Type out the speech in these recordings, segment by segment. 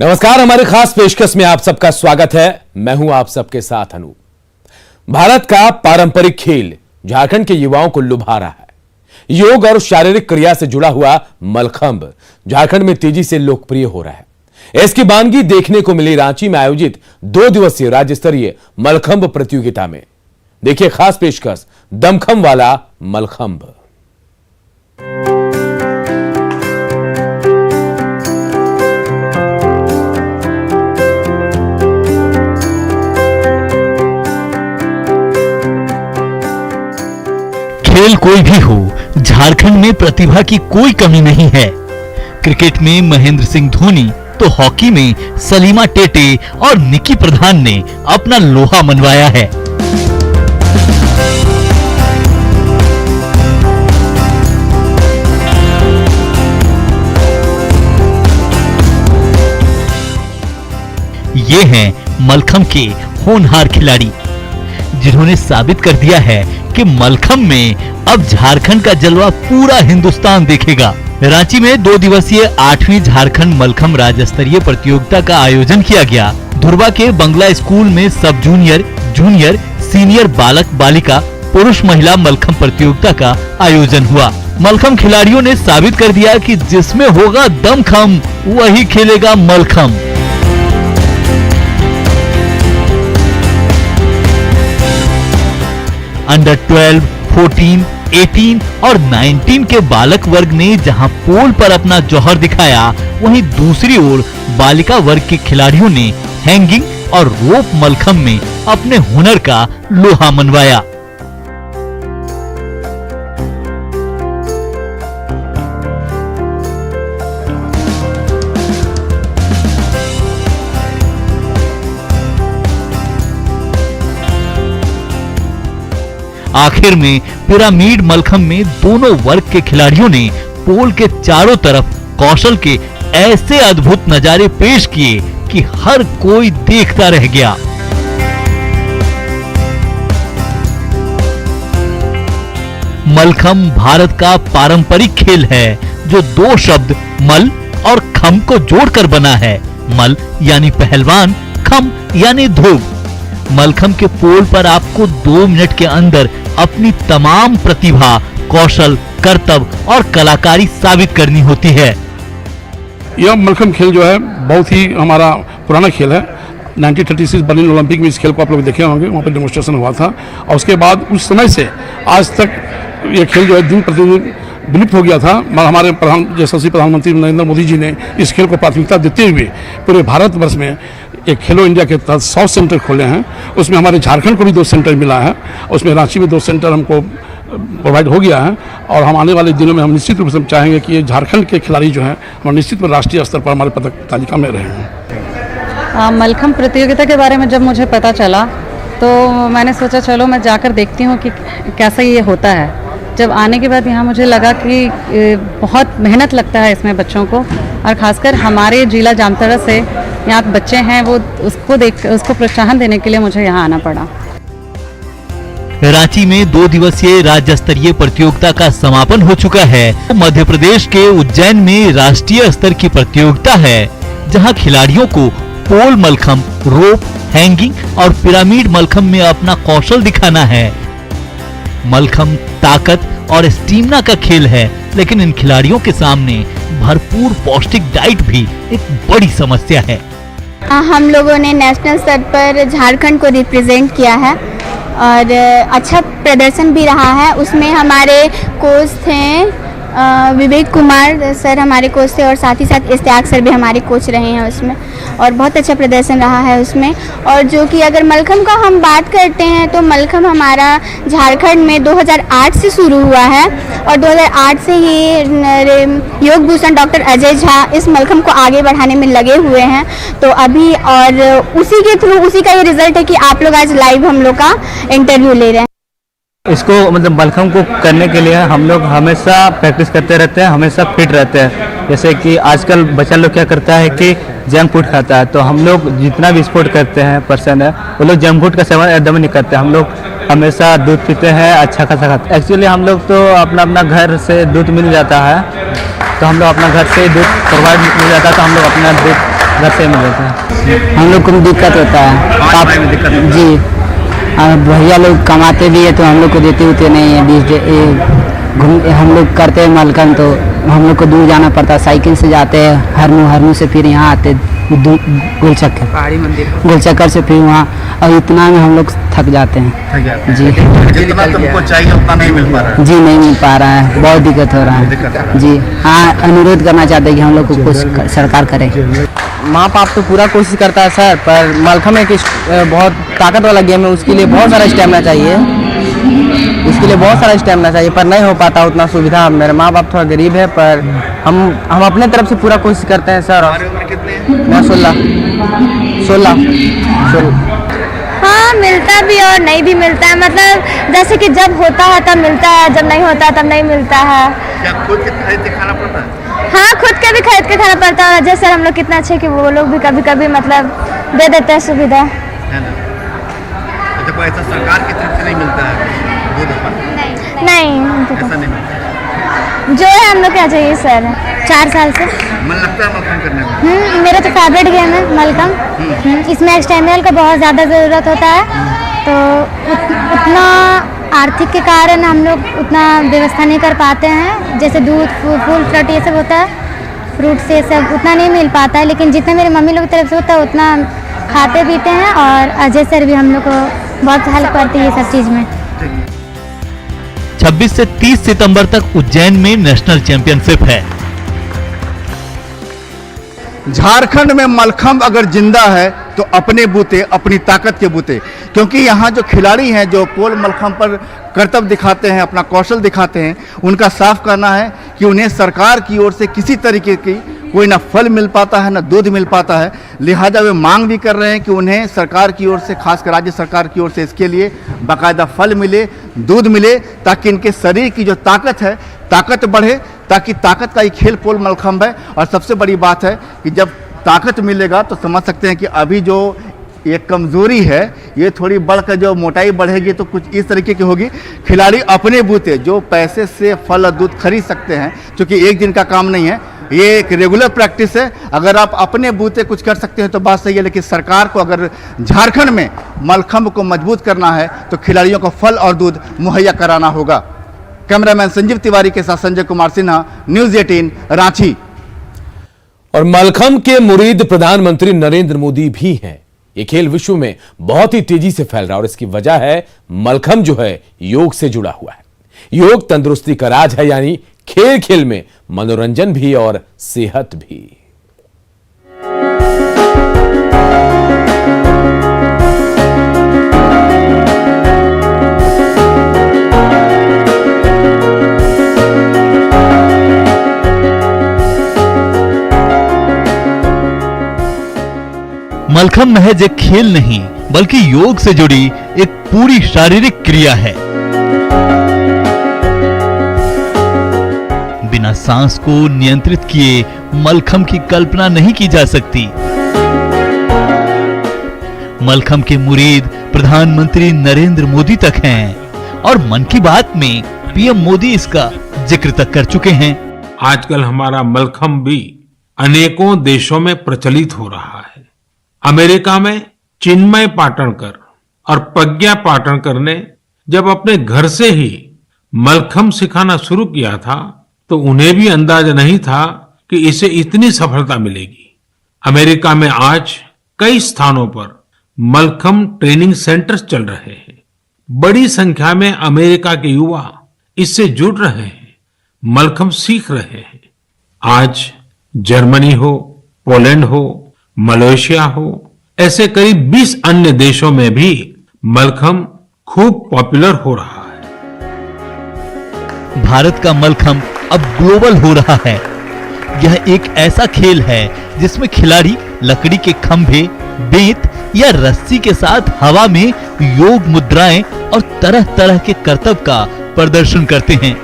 नमस्कार, हमारे खास पेशकश में आप सबका स्वागत है। मैं हूं आप सबके साथ अनु। भारत का पारंपरिक खेल झारखंड के युवाओं को लुभा रहा है। योग और शारीरिक क्रिया से जुड़ा हुआ मलखंब झारखंड में तेजी से लोकप्रिय हो रहा है। इसकी बानगी देखने को मिली रांची में आयोजित 2 दिवसीय राज्य स्तरीय मलखंब प्रतियोगिता में। देखिए खास पेशकश, दमखम वाला मलखंब। खेल कोई भी हो, झारखंड में प्रतिभा की कोई कमी नहीं है। क्रिकेट में महेंद्र सिंह धोनी तो हॉकी में सलीमा टेटे और निकी प्रधान ने अपना लोहा मनवाया है। ये हैं मलखंब के होनहार खिलाड़ी, जिन्होंने साबित कर दिया है कि मलखंब में अब झारखंड का जलवा पूरा हिंदुस्तान देखेगा। रांची में 2 दिवसीय 8वीं झारखंड मलखंब राज्य स्तरीय प्रतियोगिता का आयोजन किया गया। धुरवा के बंगला स्कूल में सब जूनियर, जूनियर, सीनियर बालक बालिका पुरुष महिला मलखंब प्रतियोगिता का आयोजन हुआ। मलखंब खिलाड़ियों ने साबित कर दिया कि जिसमें होगा दमखम वही खेलेगा मलखंब। अंडर 12, 14, 18 और 19 के बालक वर्ग ने जहां पोल पर अपना जौहर दिखाया, वहीं दूसरी ओर बालिका वर्ग के खिलाड़ियों ने हैंगिंग और रोप मलखंब में अपने हुनर का लोहा मनवाया। आखिर में पिरामिड मलखंब में दोनों वर्ग के खिलाड़ियों ने पोल के चारों तरफ कौशल के ऐसे अद्भुत नजारे पेश किए कि हर कोई देखता रह गया। मलखंब भारत का पारंपरिक खेल है, जो 2 शब्द मल और खम को जोड़कर बना है। मल यानी पहलवान, खम यानी धोब। मलखंब के पोल पर आपको 2 मिनट के अंदर अपनी तमाम प्रतिभा, कौशल, कर्तव्य और कलाकारी साबित करनी होती है। यह मलखंब खेल जो है बहुत ही हमारा पुराना खेल है। 1936 बर्लिन ओलंपिक में इस खेल को आप लोग देखे होंगे, वहाँ पर डेमोन्स्ट्रेशन हुआ था और उसके बाद उस समय से आज तक ये खेल जो है दिन प्रतिदिन विलुप्त हो गया था। हमारे यशस्वी प्रधानमंत्री नरेंद्र मोदी जी ने इस खेल को प्राथमिकता देते हुए पूरे भारतवर्ष में एक खेलो इंडिया के तहत 100 सेंटर खोले हैं। उसमें हमारे झारखंड को भी 2 सेंटर मिला है। उसमें रांची में 2 सेंटर हमको प्रोवाइड हो गया है और हम आने वाले दिनों में हम निश्चित रूप से चाहेंगे कि ये झारखंड के खिलाड़ी जो हैं हम निश्चित रूप राष्ट्रीय स्तर पर हमारे पदक तालिका में रहे हैं। मलखंब प्रतियोगिता के बारे में जब मुझे पता चला तो मैंने सोचा चलो मैं जाकर देखती हूँ कि कैसा ये होता है। जब आने के बाद यहाँ मुझे लगा कि बहुत मेहनत लगता है इसमें बच्चों को, और ख़ासकर हमारे जिला जामताड़ा से यहाँ बच्चे हैं, वो उसको प्रोत्साहन देने के लिए मुझे यहाँ आना पड़ा। रांची में 2 दिवसीय राज्य स्तरीय प्रतियोगिता का समापन हो चुका है। मध्य प्रदेश के उज्जैन में राष्ट्रीय स्तर की प्रतियोगिता है, जहां खिलाड़ियों को पोल मलखंब, रोप, हैंगिंग और पिरामिड मलखंब में अपना कौशल दिखाना है। मलखंब ताकत और स्टेमिना का खेल है, लेकिन इन खिलाड़ियों के सामने भरपूर पौष्टिक डाइट भी एक बड़ी समस्या है। हम लोगों ने नेशनल स्तर पर झारखंड को रिप्रेजेंट किया है और अच्छा प्रदर्शन भी रहा है। उसमें हमारे कोच थे विवेक कुमार सर हमारे कोच थे, और साथ ही साथ इस्तियाक सर भी हमारे कोच रहे हैं उसमें, और बहुत अच्छा प्रदर्शन रहा है उसमें। और जो कि अगर मलखंब का हम बात करते हैं तो मलखंब हमारा झारखंड में 2008 से शुरू हुआ है और 2008 से ही योग भूषण डॉक्टर अजय झा इस मलखंब को आगे बढ़ाने में लगे हुए हैं। तो अभी और उसी के थ्रू उसी का ये रिजल्ट है कि आप लोग आज लाइव हम लोग का इंटरव्यू ले रहे हैं। इसको मतलब मलखंब को करने के लिए हम लोग हमेशा प्रैक्टिस करते रहते हैं, हमेशा फिट रहते हैं। जैसे कि आजकल बच्चा लोग क्या करता है कि जंक फूड खाता है, तो हम लोग जितना भी स्पोर्ट करते हैं पर्सन है, वो लोग जंक फूड का सेवन एकदम नहीं करते। हम लोग हमेशा दूध पीते हैं, अच्छा खासा खाते हैं। एक्चुअली हम लोग तो अपना घर से दूध मिल जाता है, तो हम लोग अपना घर से दूध प्रोवाइड मिल जाता है, तो हम लोग अपना दूध घर से मिल जाता है। हम लोग को दिक्कत होता है जी। भैया लोग कमाते भी है तो हम लोग को देते होते नहीं है। हम लोग करते हैं मलखम तो हम लोग को दूर जाना पड़ता है, साइकिल से जाते हैं हरनू से फिर यहाँ आते गोलचक्कर पहाड़ी मंदिर गोलचक्कर से फिर वहाँ, और इतना में हम लोग थक जाते हैं जी। जितना तुमको चाहिए उतना नहीं मिल पा रहा है जी, नहीं मिल पा रहा है, बहुत दिक्कत हो रहा है जी। हाँ, अनुरोध करना चाहते हैं कि हम लोग को कुछ सरकार करे। माँ बाप तो पूरा कोशिश करता है सर, पर मलखम एक बहुत ताकत वाला गेम है, उसके लिए बहुत सारा स्टेमिना चाहिए, पर नहीं हो पाता उतना सुविधा। मेरे माँ बाप थोड़ा गरीब है, पर हम अपने तरफ से पूरा कोशिश करते हैं सर। मैं 16। हाँ, मिलता भी और नहीं भी मिलता है, मतलब जैसे कि जब होता है तब मिलता है, जब नहीं होता है तब नहीं मिलता है। क्या खुद के खरीद के खाना पड़ता है? हाँ, खुद के भी खरीद के खाना पड़ता है। जैसे हम लोग कितना अच्छे कि वो लोग भी कभी कभी मतलब दे देते हैं सुविधा, है ना? अच्छा, कोई ऐसा सरकार की तरफ से नहीं मिलता है? नहीं ऐसा नहीं मिलता। जो है हम लोग क्या चाहिए सर। 4 साल से मन लगता है मलखम करने में? मेरा तो फेवरेट गेम है मलखम। इसमें स्टेमिना का बहुत ज़्यादा ज़रूरत होता है, तो उतना आर्थिक के कारण हम लोग उतना व्यवस्था नहीं कर पाते हैं। जैसे दूध, फूल फ्रूट ये सब होता है, फ्रूट से सब उतना नहीं मिल पाता है, लेकिन जितना मेरी मम्मी लोग की तरफ से होता है उतना खाते पीते हैं। और अजय सर भी हम लोग को बहुत हेल्प करती है सब चीज़ में। 26 से 30 सितंबर तक उज्जैन में नेशनल चैंपियनशिप है। झारखंड में मलखम अगर जिंदा है तो अपने बूते, अपनी ताकत के बूते, क्योंकि यहाँ जो खिलाड़ी हैं जो पोल मलखम पर करतब दिखाते हैं, अपना कौशल दिखाते हैं, उनका साफ कहना है कि उन्हें सरकार की ओर से किसी तरीके की कोई ना फल मिल पाता है ना दूध मिल पाता है। लिहाजा वे मांग भी कर रहे हैं कि उन्हें सरकार की ओर से, खासकर राज्य सरकार की ओर से इसके लिए बाकायदा फल मिले, दूध मिले, ताकि इनके शरीर की जो ताकत है ताकत बढ़े, ताकि ताकत का ही खेल पोल मलखम है। और सबसे बड़ी बात है कि जब ताकत मिलेगा तो समझ सकते हैं कि अभी जो ये कमज़ोरी है ये थोड़ी बढ़कर जो मोटाई बढ़ेगी तो कुछ इस तरीके की होगी। खिलाड़ी अपने बूते जो पैसे से फल और दूध खरीद सकते हैं, क्योंकि एक दिन का काम नहीं है, ये एक रेगुलर प्रैक्टिस है। अगर आप अपने बूते कुछ कर सकते हैं तो बात सही है, लेकिन सरकार को अगर झारखंड में मलखम को मजबूत करना है तो खिलाड़ियों को फल और दूध मुहैया कराना होगा। कैमरामैन संजीव तिवारी के साथ संजय कुमार सिन्हा, न्यूज़ 18 रांची। और मलखम के मुरीद प्रधानमंत्री नरेंद्र मोदी भी हैं। ये खेल विश्व में बहुत ही तेजी से फैल रहा है और इसकी वजह है मलखम जो है योग से जुड़ा हुआ है। योग तंदुरुस्ती का राज है, यानी खेल खेल में मनोरंजन भी और सेहत भी। मलखम महज एक खेल नहीं बल्कि योग से जुड़ी एक पूरी शारीरिक क्रिया है। बिना सांस को नियंत्रित किए मलखम की कल्पना नहीं की जा सकती। मलखम के मुरीद प्रधानमंत्री नरेंद्र मोदी तक हैं और मन की बात में पीएम मोदी इसका जिक्र तक कर चुके हैं। आजकल हमारा मलखम भी अनेकों देशों में प्रचलित हो रहा है। अमेरिका में चिन्मय पाटणकर और प्रज्ञा पाटणकर ने जब अपने घर से ही मलखम सिखाना शुरू किया था तो उन्हें भी अंदाजा नहीं था कि इसे इतनी सफलता मिलेगी। अमेरिका में आज कई स्थानों पर मलखम ट्रेनिंग सेंटर्स चल रहे हैं। बड़ी संख्या में अमेरिका के युवा इससे जुड़ रहे हैं, मलखम सीख रहे हैं। आज जर्मनी हो, पोलैंड हो, मलेशिया हो, ऐसे करीब 20 अन्य देशों में भी मलखम खूब पॉपुलर हो रहा है। भारत का मलखम अब ग्लोबल हो रहा है। यह एक ऐसा खेल है जिसमें खिलाड़ी लकड़ी के खंभे, बेंत या रस्सी के साथ हवा में योग मुद्राएं और तरह तरह के करतब का प्रदर्शन करते हैं।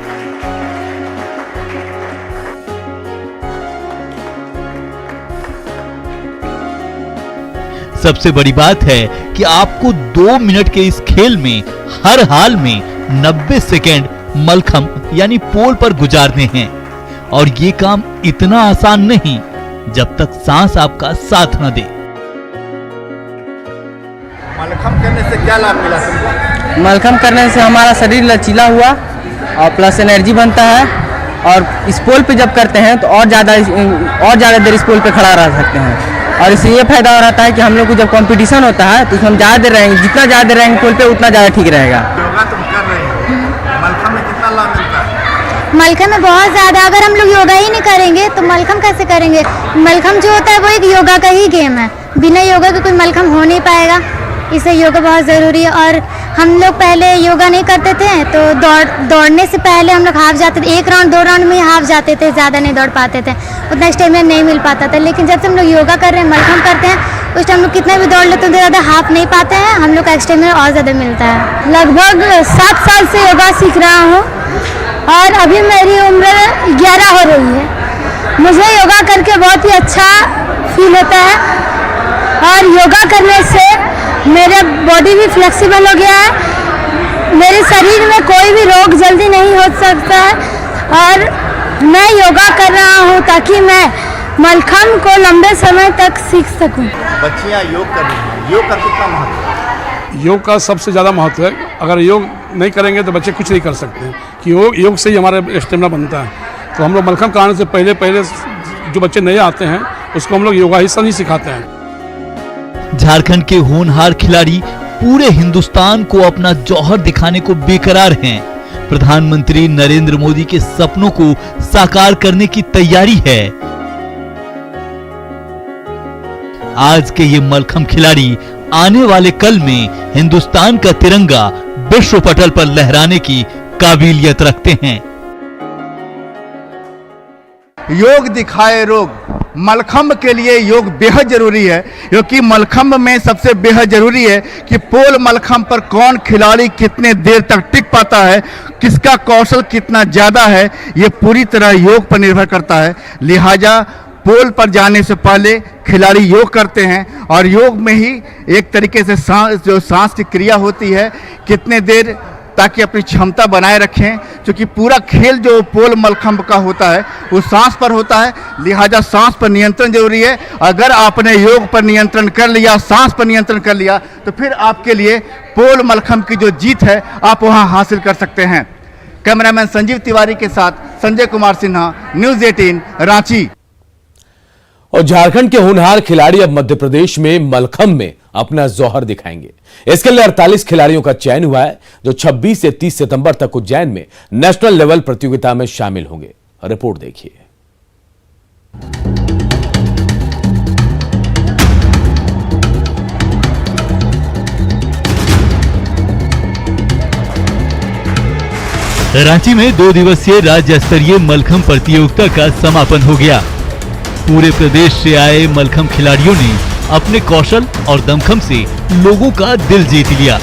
सबसे बड़ी बात है कि आपको 2 मिनट के इस खेल में हर हाल में 90 सेकेंड मलखम यानी पोल पर गुजारने हैं। और ये काम इतना आसान नहीं, जब तक सांस आपका साथ न दे। मलखम करने से क्या लाभ मिला तुमको? मलखम करने से हमारा शरीर लचीला हुआ और प्लस एनर्जी बनता है, और इस पोल पे जब करते हैं तो और ज़्यादा देर इस पोल पे खड़ा रह सकते हैं। और इससे ये फायदा हो रहता है कि हम लोग को जब कंपटीशन होता है तो उसमें हम ज़्यादा देर रहेंगे, जितना ज़्यादा देर रहेंगे पोल पे उतना ज़्यादा ठीक रहेगा। योगा तुम कर रहे हो, मलखम में कितना लाभ मिलता है? मलखम में बहुत ज़्यादा। अगर हम लोग योगा ही नहीं करेंगे तो मलखम कैसे करेंगे? मलखम जो होता है वो एक योगा का ही गेम है, बिना योगा के कोई मलखम हो नहीं पाएगा। इससे योगा बहुत ज़रूरी है। और हम लोग पहले योगा नहीं करते थे तो दौड़ने से पहले हम लोग हाफ जाते थे, 1 राउंड 2 राउंड में ही हाफ जाते थे, ज़्यादा नहीं दौड़ पाते थे, उतना स्टेमिना नहीं मिल पाता था। लेकिन जब से हम लोग योगा कर रहे हैं, मलखम करते हैं, उस टाइम हम लोग कितना भी दौड़ लेते हैं ज़्यादा हाफ नहीं पाते हैं, हम लोग का स्टेमिना और ज़्यादा मिलता है। लगभग 7 साल से योगा सीख रहा हूँ और अभी मेरी उम्र 11 हो रही है। मुझे योगा करके बहुत ही अच्छा फील होता है और योगा करने से मेरा बॉडी भी फ्लेक्सिबल हो गया है, मेरे शरीर में कोई भी रोग जल्दी नहीं हो सकता है। और मैं योगा कर रहा हूँ ताकि मैं मलखम को लंबे समय तक सीख सकूँ। बच्चियाँ योग कर रही हैं, योग का कितना महत्व है? योग का सबसे ज़्यादा महत्व है। अगर योग नहीं करेंगे तो बच्चे कुछ नहीं कर सकते हैं, कि योग से ही हमारा स्टेमिना बनता है। तो हम लोग मलखम कराने से पहले जो बच्चे नए आते हैं उसको हम लोग योगा हिस्सा नहीं सिखाते हैं। झारखंड के होनहार खिलाड़ी पूरे हिंदुस्तान को अपना जौहर दिखाने को बेकरार हैं। प्रधानमंत्री नरेंद्र मोदी के सपनों को साकार करने की तैयारी है। आज के ये मलखम खिलाड़ी आने वाले कल में हिंदुस्तान का तिरंगा विश्व पटल पर लहराने की काबिलियत रखते हैं। योग दिखाए रोग, मलखम्ब के लिए योग बेहद जरूरी है, क्योंकि मलखम्ब में सबसे बेहद जरूरी है कि पोल मलखम्ब पर कौन खिलाड़ी कितने देर तक टिक पाता है, किसका कौशल कितना ज़्यादा है, ये पूरी तरह योग पर निर्भर करता है। लिहाजा पोल पर जाने से पहले खिलाड़ी योग करते हैं और योग में ही एक तरीके से सांस की क्रिया होती है, कितने देर, ताकि अपनी क्षमता बनाए रखें, क्योंकि पूरा खेल जो पोल मलखम्ब का होता है वो सांस पर होता है। लिहाजा सांस पर नियंत्रण जरूरी है। अगर आपने योग पर नियंत्रण कर लिया, सांस पर नियंत्रण कर लिया, तो फिर आपके लिए पोल मलखम्ब की जो जीत है आप वहां हासिल कर सकते हैं। कैमरामैन संजीव तिवारी के साथ संजय कुमार सिन्हा, न्यूज़ 18 रांची। और झारखंड के होनहार खिलाड़ी अब मध्य प्रदेश में मलखम्ब में अपना जौहर दिखाएंगे। इसके लिए 48 खिलाड़ियों का चयन हुआ है, जो 26 से 30 सितंबर तक उज्जैन में नेशनल लेवल प्रतियोगिता में शामिल होंगे। रिपोर्ट देखिए। रांची में 2 दिवसीय राज्य स्तरीय मलखम्ब प्रतियोगिता का समापन हो गया। पूरे प्रदेश से आए मलखम्ब खिलाड़ियों ने अपने कौशल और दमखम से लोगों का दिल जीत लिया।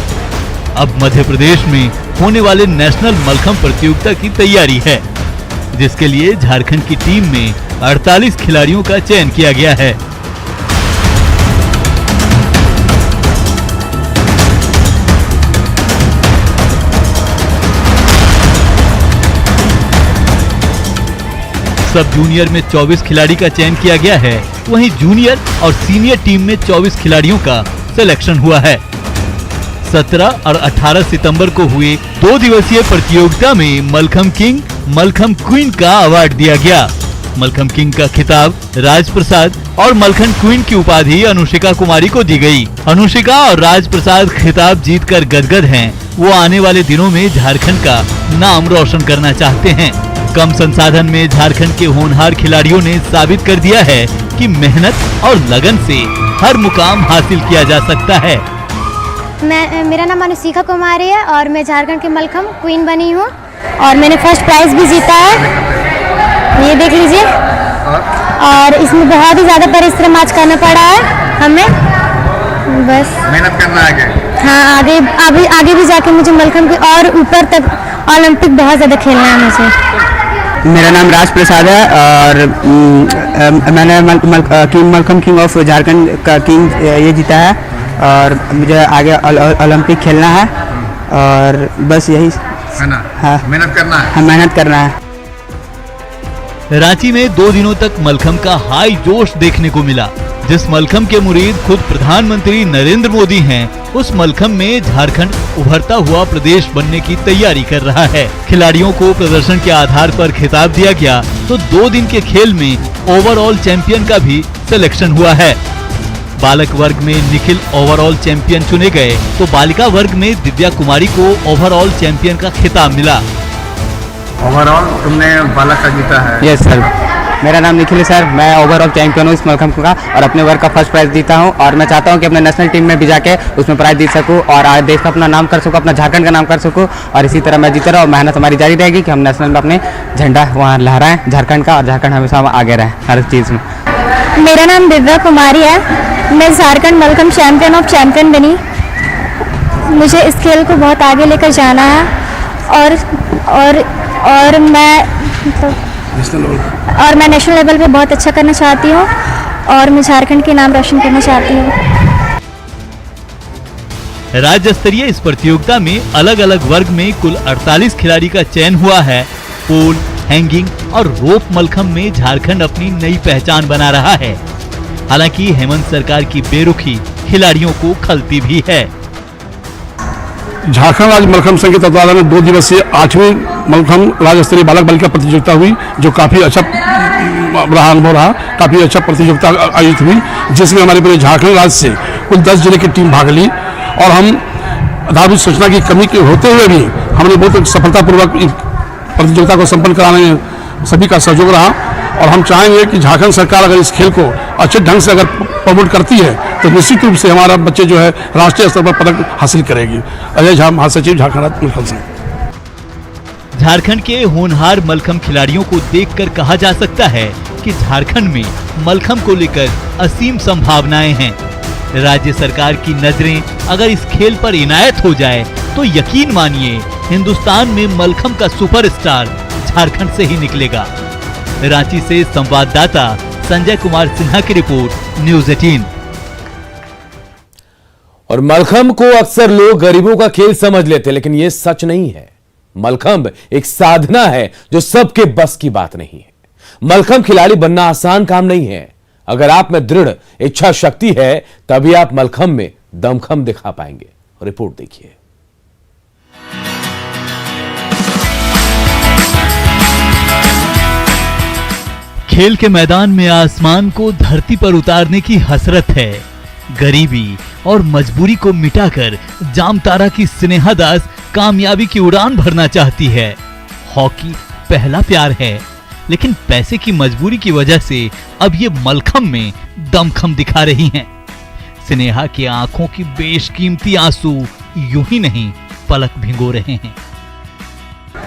अब मध्य प्रदेश में होने वाले नेशनल मलखम्ब प्रतियोगिता की तैयारी है, जिसके लिए झारखंड की टीम में 48 खिलाड़ियों का चयन किया गया है। सब जूनियर में 24 खिलाड़ी का चयन किया गया है, वहीं जूनियर और सीनियर टीम में 24 खिलाड़ियों का सिलेक्शन हुआ है। 17 और 18 सितंबर को हुए 2 दिवसीय प्रतियोगिता में मलखम्ब किंग, मलखम्ब क्वीन का अवार्ड दिया गया। मलखम्ब किंग का खिताब राज प्रसाद और मलखम्ब क्वीन की उपाधि अनुशिका कुमारी को दी गई। अनुशिका और राज प्रसाद खिताब जीतकर गदगद हैं। वो आने वाले दिनों में झारखंड का नाम रोशन करना चाहते हैं। कम संसाधन में झारखंड के होनहार खिलाड़ियों ने साबित कर दिया है कि मेहनत और लगन से हर मुकाम हासिल किया जा सकता है। मेरा नाम अनुशिका कुमारी है और मैं झारखंड की मलखम्ब क्वीन बनी हूँ और मैंने फर्स्ट प्राइज भी जीता है, ये देख लीजिए। और इसमें बहुत ही ज़्यादा परिश्रम आज करना पड़ा है हमें, बस मेहनत करना है। हाँ, आगे भी जाके मुझे मलखम्ब के और ऊपर तक ओलंपिक बहुत ज़्यादा खेलना है मुझे। मेरा नाम राज प्रसाद है और मैंने मलखम्ब किंग ऑफ झारखंड का किंग ये जीता है और मुझे आगे ओलंपिक खेलना है और बस यही है ना। हाँ, मेहनत करना है। हाँ, मेहनत करना है। रांची में 2 दिनों तक मलखम्ब का हाई जोश देखने को मिला। जिस मलखम्ब के मुरीद खुद प्रधानमंत्री नरेंद्र मोदी हैं, उस मलखम्ब में झारखंड उभरता हुआ प्रदेश बनने की तैयारी कर रहा है। खिलाड़ियों को प्रदर्शन के आधार पर खिताब दिया गया तो 2 दिन के खेल में ओवरऑल चैंपियन का भी सिलेक्शन हुआ है। बालक वर्ग में निखिल ओवरऑल चैंपियन चुने गए तो बालिका वर्ग में दिव्या कुमारी को ओवरऑल चैंपियन का खिताब मिला। ओवरऑल तुमने बालक का जीता है। यस सर, मेरा नाम निखिल है सर। मैं ओवरऑल चैंपियन हूँ इस मलखम्ब का और अपने वर्ग का फर्स्ट प्राइज जीता हूँ और मैं चाहता हूँ कि अपने नेशनल टीम में भी जाके उसमें प्राइज जीत सकूँ और आज देश का अपना नाम कर सकूँ, अपना झारखंड का नाम कर सकूँ और इसी तरह मैं जीता रहा और मेहनत हमारी जारी रहेगी कि हम नेशनल में अपने झंडा वहाँ लहराएं झारखंड का और झारखंड हमेशा आगे रहे हर चीज़ में। मेरा नाम दिव्या कुमारी है। मैं Jharkhand mallakhamb champion of champion बनी। मुझे इस खेल को बहुत आगे लेकर जाना है और मैं नेशनल लेवल पे बहुत अच्छा करना चाहती हूँ और मैं झारखंड के नाम रोशन करना चाहती हूँ। राज्य स्तरीय इस प्रतियोगिता में अलग अलग वर्ग में कुल 48 खिलाड़ी का चयन हुआ है। पोल, हैंगिंग और रोप मलखम्ब में झारखंड अपनी नई पहचान बना रहा है। हालांकि हेमंत सरकार की बेरुखी खिलाड़ियों को खलती भी है। झारखंड राज्य मलखम्ब संघ के तत्वाधान में 2 दिवसीय 8वीं मलखम्ब राज्य स्तरीय बालक बालिका प्रतियोगिता हुई, जो काफी अच्छा अनुभव रहा। काफी अच्छा प्रतियोगिता आयोजित हुई, जिसमें हमारे पूरे झारखंड राज्य से कुल 10 जिले की टीम भाग ली और हम आधारभूत सूचना की कमी के होते हुए भी हमने बहुत सफलतापूर्वक प्रतियोगिता को संपन्न कराने में सभी का सहयोग रहा और हम चाहेंगे कि झारखंड सरकार अगर इस खेल को अच्छे ढंग से अगर प्रमोट करती है तो निश्चित रूप से हमारा बच्चे जो है राष्ट्रीय स्तर पर पदक हासिल करेगी। अजय झा, महासचिव, झारखंड राज्य मलखम्ब संघ। झारखंड के होनहार मलखम्ब खिलाड़ियों को देखकर कहा जा सकता है कि झारखंड में मलखम्ब को लेकर असीम संभावनाएं हैं। राज्य सरकार की नजरें अगर इस खेल पर इनायत हो जाए तो यकीन मानिए हिंदुस्तान में मलखम्ब का सुपरस्टार झारखंड से ही निकलेगा। रांची से संवाददाता संजय कुमार सिन्हा की रिपोर्ट, न्यूज़ 18। और मलखम्ब को अक्सर लोग गरीबों का खेल समझ लेते, लेकिन यह सच नहीं है। मलखम्ब एक साधना है जो सबके बस की बात नहीं है। मलखम्ब खिलाड़ी बनना आसान काम नहीं है। अगर आप में दृढ़ इच्छा शक्ति है तभी आप मलखम्ब में दमखम दिखा पाएंगे। रिपोर्ट देखिए। खेल के मैदान में आसमान को धरती पर उतारने की हसरत है। गरीबी और मजबूरी को मिटाकर जामतारा की स्नेहा दास कामयाबी की उड़ान भरना चाहती है। हॉकी पहला प्यार है, लेकिन पैसे की मजबूरी की वजह से अब ये मलखम्ब में दमखम दिखा रही हैं। स्नेहा की आंखों की बेशकीमती आंसू यूं ही नहीं पलक भिगो रहे हैं।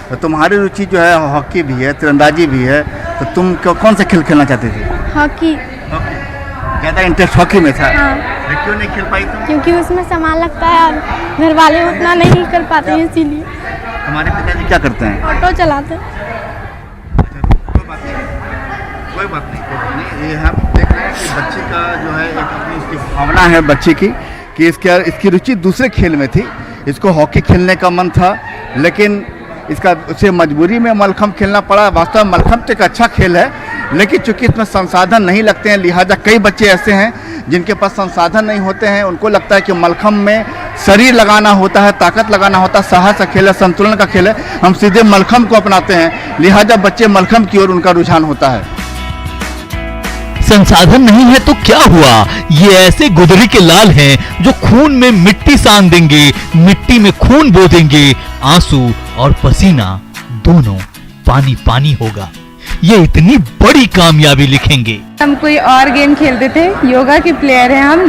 तो तुम्हारी रुचि जो है हॉकी भी है, तीरंदाजी भी है, तो तुम कौन सा खेल खेलना चाहते थे? हॉकी। ज़्यादा इंटरेस्ट हॉकी में था? हाँ। क्यों नहीं खेल पाई तुम? क्योंकि उसमें सामान लगता है और घर वाले उतना नहीं कर पाते हैं, इसीलिए। हमारे पिताजी क्या करते हैं? ऑटो चलाते हैं। कोई बात नहीं। ये हम देख रहे हैं कि बच्ची का जो है एक अपनी इसकी भावना है बच्ची की कि इसकी रुचि दूसरे खेल में थी। इसको हॉकी खेलने का मन था, लेकिन उसे मजबूरी में मलखम्ब खेलना पड़ा। वास्तव में मलखम्ब तो एक अच्छा खेल है, लेकिन चूंकि इसमें संसाधन नहीं लगते हैं, लिहाजा कई बच्चे ऐसे हैं जिनके पास संसाधन नहीं होते हैं। उनको लगता है कि मलखम्ब में शरीर लगाना होता है, ताकत लगाना होता है, साहस का खेल है, संतुलन का खेल है। हम सीधे मलखम्ब को अपनाते हैं, लिहाजा बच्चे मलखम्ब की ओर उनका रुझान होता है। संसाधन नहीं है तो क्या हुआ, ये ऐसे गुदरी के लाल हैं जो खून में मिट्टी सान देंगे, मिट्टी में खून बो देंगे। आंसू और पसीना दोनों पानी पानी होगा। ये इतनी बड़ी कामयाबी लिखेंगे। हम कोई और गेम खेलते थे, योगा के प्लेयर हैं हम।